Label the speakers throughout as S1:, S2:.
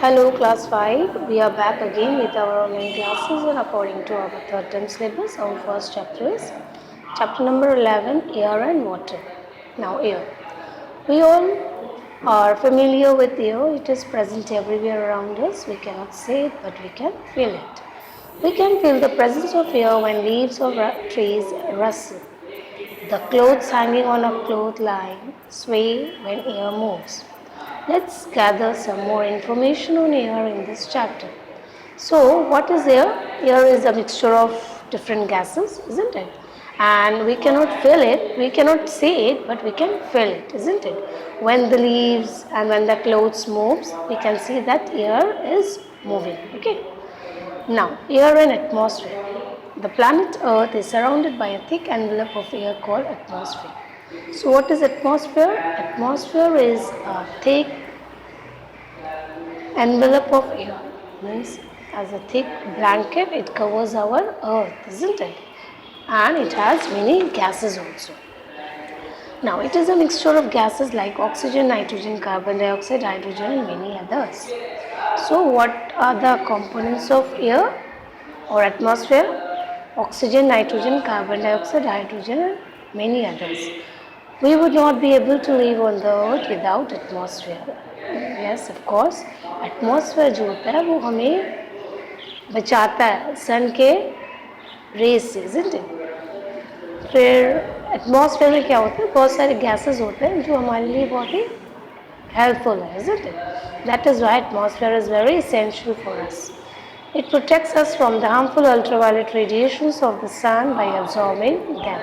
S1: Hello, class 5. We are back again with our online classes and according to our third term syllabus, our first chapter is chapter number 11, Air and Water. Now, air. We all are familiar with air. It is present everywhere around us. We cannot see it, but we can feel it. We can feel the presence of air when leaves of trees rustle. The clothes hanging on a clothesline sway when air moves. Let's gather some more information on air in this chapter. So, what is air? Air is a mixture of different gases, isn't it? And we cannot feel it, we cannot see it, but we can feel it, isn't it? When the leaves and when the clothes moves, we can see that air is moving. Okay. Now, air and atmosphere. The planet Earth is surrounded by a thick envelope of air called atmosphere. So, what is atmosphere? Atmosphere is a thick envelope of air. Means as a thick blanket, it covers our Earth, isn't it? And it has many gases also. Now, it is a mixture of gases like oxygen, nitrogen, carbon dioxide, hydrogen, and many others. So, what are the components of air or atmosphere? Oxygen, nitrogen, carbon dioxide, hydrogen, and many others. We would not be able to live on the earth without atmosphere. Yes, of course. Atmosphere जो होता है वो हमें बचाता है सन के race से, isn't it? फिर एटमॉस्फेयर में क्या होता है, बहुत सारे गैसेस होते हैं जो हमारे लिए बहुत ही helpful है, isn't it? That is why atmosphere is very essential for us. It protects us from the harmful ultraviolet radiations of the sun by absorbing them.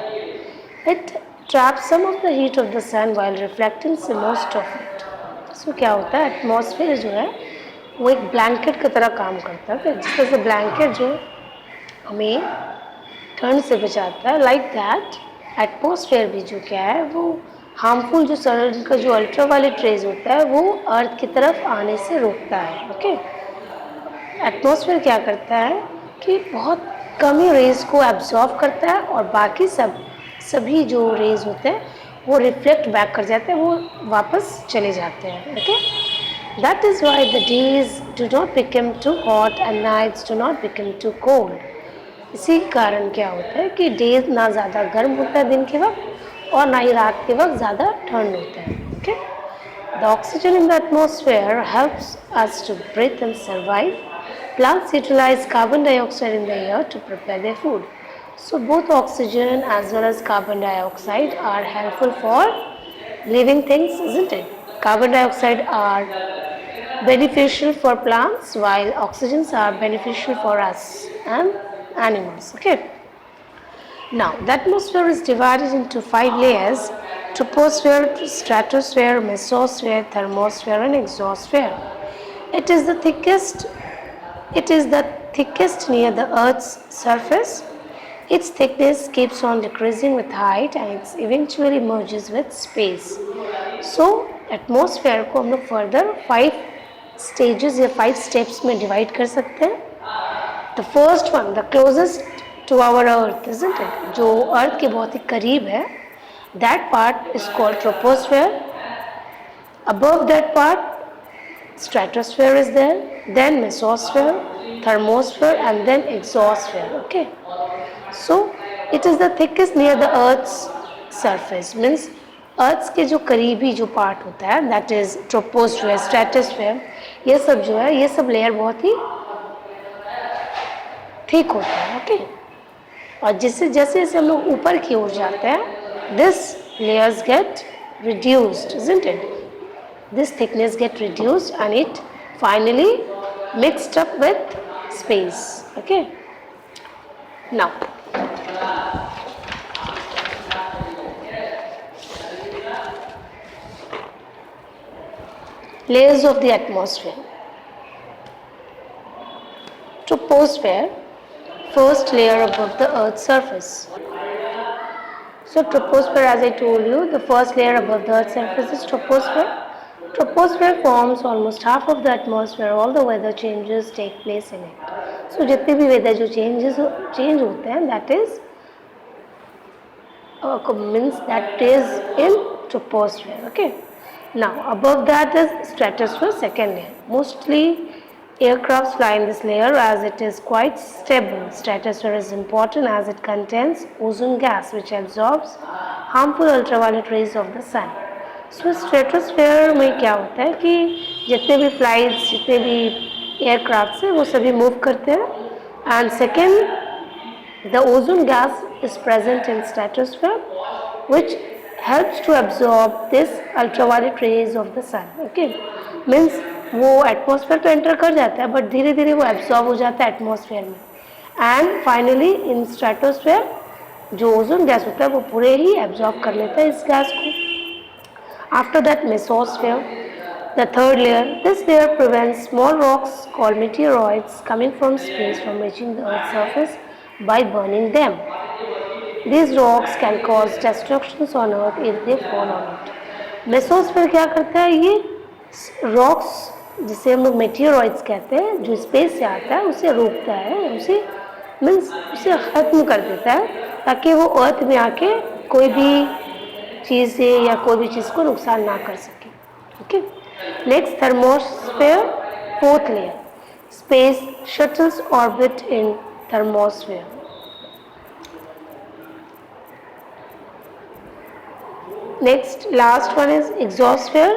S1: It traps some of the heat of the sun while reflecting most of it. So क्या होता है, atmosphere जो है वो एक blanket की तरह काम करता है, जिस तरह से ब्लैंकेट जो हमें ठंड से बचाता है, लाइक दैट एटमॉस्फेयर भी जो क्या है वो हार्मफुल जो सन का जो अल्ट्रावायलेट रेज होता है वो अर्थ की तरफ आने से रोकता है. ओके. एटमॉस्फेयर क्या करता है कि बहुत कम ही रेज को एब्जॉर्ब करता है और बाकी सभी जो रेज होते हैं वो रिफ्लेक्ट बैक कर जाते हैं, वो वापस चले जाते हैं. Okay. That is why the days do not become too hot and nights do not become too cold. इसी कारण क्या होता है कि डेज ना ज़्यादा गर्म होता है दिन के वक्त और ना ही रात के वक्त ज़्यादा ठंड होता है. Okay. The oxygen in the atmosphere helps us to breathe and survive. Plants utilize carbon dioxide in the air to prepare their food. So both oxygen as well as carbon dioxide are helpful for living things, isn't it? Carbon dioxide are beneficial for plants while oxygens are beneficial for us and animals. Okay. Now the atmosphere is divided into 5 layers: troposphere, stratosphere, mesosphere, thermosphere and exosphere. It is the thickest near the Earth's surface. Its thickness keeps on decreasing with height and it eventually merges with space. So, atmosphere को हम लोग further 5 stages या 5 steps में divide कर सकते हैं. The first one, the closest to our Earth, isn't it? जो Earth के बहुत ही करीब है, that part is called troposphere. Above that part, stratosphere is there, then mesosphere, thermosphere and then exosphere. Okay. So it is the thickest near the Earth's surface, means Earth के जो करीबी जो part होता है, that is troposphere, stratosphere, ये सब जो है ये सब लेयर बहुत ही थिक होता है. ओके. और जैसे जैसे हम लोग ऊपर की ओर जाते हैं, this layers get reduced, isn't it? This thickness get reduced and it finally mixed up with space. Okay. Now layers of the atmosphere. Troposphere, first layer above the Earth's surface. So troposphere, as I told you, the first layer above the Earth's surface is troposphere. Troposphere forms almost half of the atmosphere. All the weather changes take place in it. So जितने भी weather जो change होते हैं, that is means that is in troposphere. Okay. Now above that is stratosphere, second layer. Mostly aircrafts fly in this layer as it is quite stable. Stratosphere is important as it contains ozone gas which absorbs harmful ultraviolet rays of the sun. So stratosphere में क्या होता है कि जितने भी flights जितने भी aircraft हैं वो सभी मूव करते हैं and second the ozone gas is present in stratosphere which helps to absorb this ultraviolet rays of the sun. Okay, means वो एटमॉस्फेयर तो एंटर कर जाता है बट धीरे धीरे वो एब्जॉर्ब हो जाता है एटमॉस्फेयर में एंड फाइनली इन स्ट्रेटोस्फेयर जो ओजोन गैस होता है वो पूरे ही एब्जॉर्ब कर लेता है इस गैस को. After that, mesosphere, the third layer. This layer prevents small rocks called meteoroids coming from space from reaching the Earth's surface by burning them. These rocks can cause destructions on Earth if they fall on it. Mesosphere क्या करता है? ये rocks जिसे हम लोग meteoroids कहते हैं जो स्पेस से आता है उसे रोकता है, उसे मीन्स उसे ख़त्म कर देता है ताकि वो अर्थ में आके कोई भी चीज़ से या कोई भी चीज़ को नुकसान ना कर सके. Okay, next thermosphere, fourth layer. Space shuttles orbit in thermosphere. Next last one is exosphere.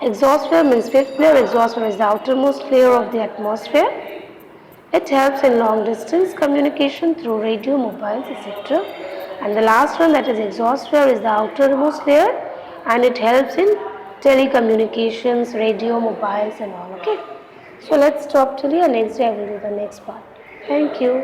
S1: Exosphere means fifth layer. Exosphere is the outermost layer of the atmosphere. It helps in long distance communication through radio, mobiles, etc. And the last one, that is exosphere, is the outermost layer and it helps in telecommunications, radio, mobiles and all. Okay, so let's stop till here. Next day I will do the next part. Thank you.